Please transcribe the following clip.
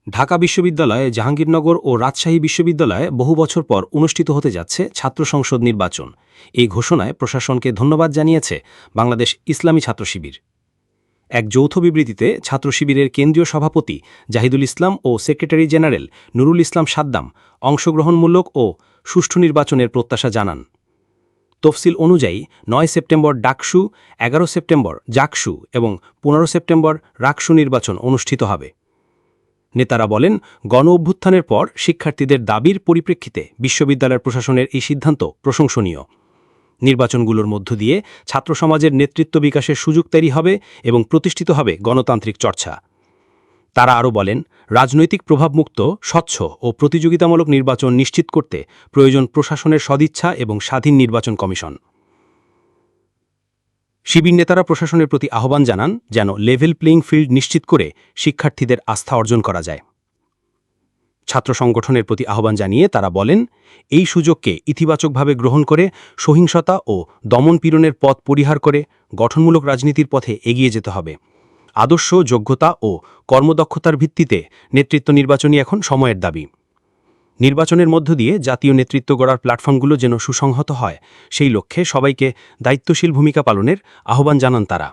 ঢাকা বিশ্ববিদ্যালয়ে, জাহাঙ্গীরনগর ও রাজশাহী বিশ্ববিদ্যালয়ে বহু বছর পর অনুষ্ঠিত হতে যাচ্ছে ছাত্র সংসদ নির্বাচন। এই ঘোষণায় প্রশাসনকে ধন্যবাদ জানিয়েছে বাংলাদেশ ইসলামী ছাত্র শিবির। এক যৌথ বিবৃতিতে ছাত্র শিবিরের কেন্দ্রীয় সভাপতি জাহিদুল ইসলাম ও সেক্রেটারি জেনারেল নুরুল ইসলাম সাদ্দাম অংশগ্রহণমূলক ও সুষ্ঠু নির্বাচনের প্রত্যাশা জানান। তফসিল অনুযায়ী ৯ সেপ্টেম্বর ডাকসু, ১১ সেপ্টেম্বর জাকসু এবং ১৫ সেপ্টেম্বর রাকসু নির্বাচন অনুষ্ঠিত হবে। নেতারা বলেন, গণ অভ্যুত্থানের পর শিক্ষার্থীদের দাবির পরিপ্রেক্ষিতে বিশ্ববিদ্যালয় প্রশাসনের এই সিদ্ধান্ত প্রশংসনীয়। নির্বাচনগুলোর মধ্য দিয়ে ছাত্র সমাজের নেতৃত্ব বিকাশের সুযোগ তৈরি হবে এবং প্রতিষ্ঠিত হবে গণতান্ত্রিক চর্চা। তারা আরও বলেন, রাজনৈতিক প্রভাবমুক্ত, স্বচ্ছ ও প্রতিযোগিতামূলক নির্বাচন নিশ্চিত করতে প্রয়োজন প্রশাসনের সদিচ্ছা এবং স্বাধীন নির্বাচন কমিশন। শিবির নেতারা প্রশাসনের প্রতি আহ্বান জানান যেন লেভেল প্লেইং ফিল্ড নিশ্চিত করে শিক্ষার্থীদের আস্থা অর্জন করা যায়। ছাত্র সংগঠনের প্রতি আহ্বান জানিয়ে তারা বলেন, এই সুযোগকে ইতিবাচকভাবে গ্রহণ করে সহিংসতা ও দমনপীড়নের পথ পরিহার করে গঠনমূলক রাজনীতির পথে এগিয়ে যেতে হবে। আদর্শ, যোগ্যতা ও কর্মদক্ষতার ভিত্তিতে নেতৃত্ব নির্বাচনই এখন সময়ের দাবি। নির্বাচনের মধ্য দিয়ে জাতীয় নেতৃত্ব গড়ার প্ল্যাটফর্মগুলো যেন সুসংহত হয়, সেই লক্ষ্যে সবাইকে দায়িত্বশীল ভূমিকা পালনের আহ্বান জানান তারা।